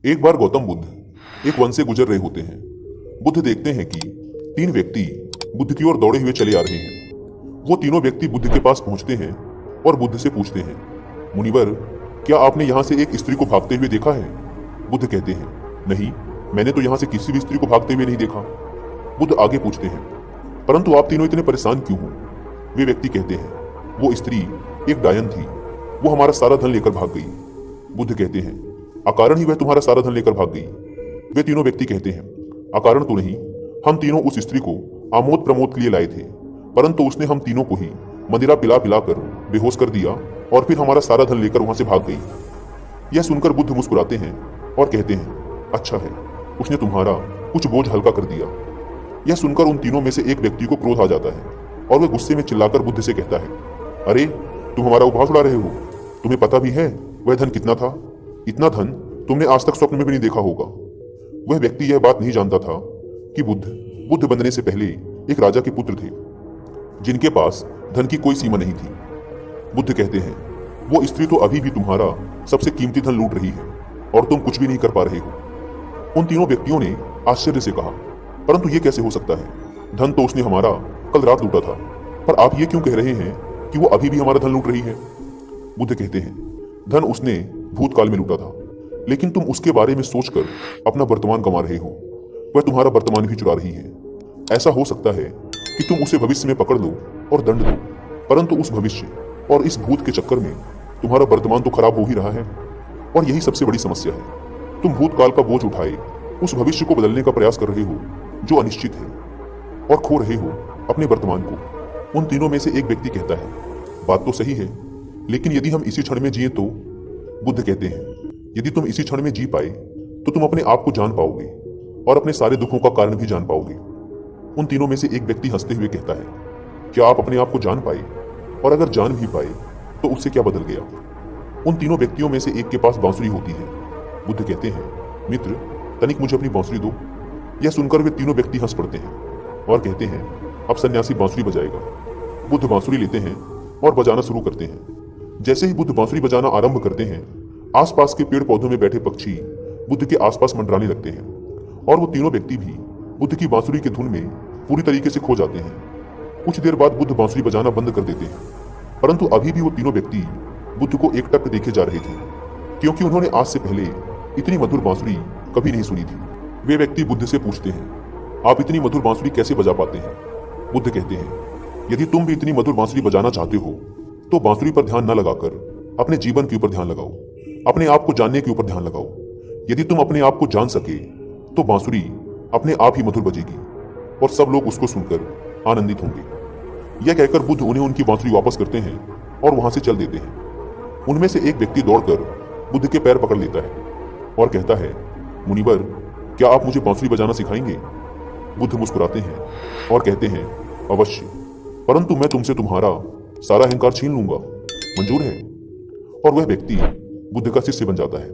एक बार गौतम बुद्ध एक वन से गुजर रहे होते हैं। बुद्ध देखते हैं कि तीन व्यक्ति बुद्ध की ओर दौड़े हुए चले आ रहे हैं। वो तीनों व्यक्ति बुद्ध के पास पहुंचते हैं और बुद्ध से पूछते हैं, मुनिवर, क्या आपने यहाँ से एक स्त्री को भागते हुए देखा है? बुद्ध कहते हैं, नहीं, मैंने तो यहाँ से किसी भी स्त्री को भागते हुए नहीं देखा। बुद्ध आगे पूछते हैं, परंतु आप तीनों इतने परेशान क्यों हो? वे व्यक्ति कहते हैं, वो स्त्री एक डायन थी, वो हमारा सारा धन लेकर भाग गई। बुद्ध कहते हैं, अकारण ही वह तुम्हारा सारा धन लेकर भाग गई? वे तीनों व्यक्ति कहते हैं, अकारण तो नहीं, हम तीनों उस स्त्री को आमोद प्रमोद के लिए लाए थे, परंतु उसने हम तीनों को ही मदिरा पिला पिला कर बेहोश कर दिया और फिर हमारा सारा धन लेकर वहां से भाग गई। यह सुनकर बुद्ध मुस्कुराते हैं और कहते हैं, अच्छा है, उसने तुम्हारा कुछ बोझ हल्का कर दिया। यह सुनकर उन तीनों में से एक व्यक्ति को क्रोध आ जाता है और वह गुस्से में चिल्लाकर बुद्ध से कहता है, अरे तुम हमारा उपहास उड़ा रहे हो, तुम्हें पता भी है वह धन कितना था? इतना धन तुमने आज तक स्वप्न में भी नहीं देखा होगा। वह व्यक्ति यह बात नहीं जानता था कि बुद्ध बनने से पहले एक राजा के पुत्र थे, जिनके पास धन की कोई सीमा नहीं थी। बुद्ध कहते हैं, वो स्त्री तो अभी भी तुम्हारा सबसे कीमती धन लूट रही है और तुम कुछ भी नहीं कर पा रहे हो। उन तीनों व्यक्तियों ने आश्चर्य से कहा, परंतु ये कैसे हो सकता है? धन तो उसने हमारा कल रात लूटा था, पर आप ये क्यों कह रहे हैं कि वो अभी भी हमारा धन लूट रही है? बुद्ध कहते हैं, धन उसने भूतकाल में लूटा था, लेकिन तुम उसके बारे में सोचकर अपना वर्तमान गंवा रहे हो। वह तुम्हारा वर्तमान भी चुरा रही है। ऐसा हो सकता है कि तुम उसे भविष्य में पकड़ लो और दंड दो, परंतु उस भविष्य और इस भूत के चक्कर में तुम्हारा वर्तमान तो खराब हो ही रहा है। और यही सबसे बड़ी समस्या है, तुम भूतकाल का बोझ उठाए उस भविष्य को बदलने का प्रयास कर रहे हो जो अनिश्चित है, और खो रहे हो अपने वर्तमान को। उन तीनों में से एक व्यक्ति कहता है, बात तो सही है, लेकिन यदि हम इसी क्षण में जिए तो? बुद्ध कहते हैं, यदि तुम इसी क्षण में जी पाए तो तुम अपने आप को जान पाओगे और अपने सारे दुखों का कारण भी जान पाओगे। उन तीनों में से एक व्यक्ति हंसते हुए कहता है, क्या आप अपने आप को जान पाए? और अगर जान भी पाए तो उससे क्या बदल गया? उन तीनों व्यक्तियों में से एक के पास बांसुरी होती है। बुद्ध कहते हैं, मित्र, तनिक मुझे अपनी बांसुरी दो। यह सुनकर वे तीनों व्यक्ति हंस पड़ते हैं और कहते हैं, अब सन्यासी बांसुरी बजाएगा। बुद्ध बांसुरी लेते हैं और बजाना शुरू करते हैं। जैसे ही बुद्ध बांसुरी बजाना आरंभ करते हैं, आसपास के पेड़ पौधों में बैठे पक्षी बुद्ध के आसपास मंडराने लगते हैं और वो तीनों व्यक्ति भी बुद्ध की बांसुरी की धुन में पूरी तरीके से खो जाते हैं। कुछ देर बाद बुद्ध बांसुरी बजाना बंद कर देते हैं, परंतु अभी भी वो तीनों व्यक्ति बुद्ध को एकटक देखे जा रहे थे, क्योंकि उन्होंने आज से पहले इतनी मधुर बांसुरी कभी नहीं सुनी थी। वे व्यक्ति बुद्ध से पूछते हैं, आप इतनी मधुर बांसुरी कैसे बजा पाते हैं? बुद्ध कहते हैं, यदि तुम भी इतनी मधुर बांसुरी बजाना चाहते हो तो बांसुरी पर ध्यान न लगाकर अपने जीवन के ऊपर ध्यान लगाओ, अपने आप को जानने के ऊपर ध्यान लगाओ। यदि तुम अपने आप को जान सके तो बांसुरी अपने आप ही मधुर बजेगी और सब लोग उसको सुनकर आनंदित होंगे। यह कहकर बुद्ध उन्हें उनकी बांसुरी वापस करते हैं और वहां से चल देते हैं। उनमें से एक व्यक्ति दौड़कर बुद्ध के पैर पकड़ लेता है और कहता है, मुनिवर, क्या आप मुझे बांसुरी बजाना सिखाएंगे? बुद्ध मुस्कुराते हैं और कहते हैं, अवश्य, परंतु मैं तुमसे तुम्हारा सारा अहंकार छीन लूंगा, मंजूर है? और वह व्यक्ति बुद्ध का शिष्य बन जाता है।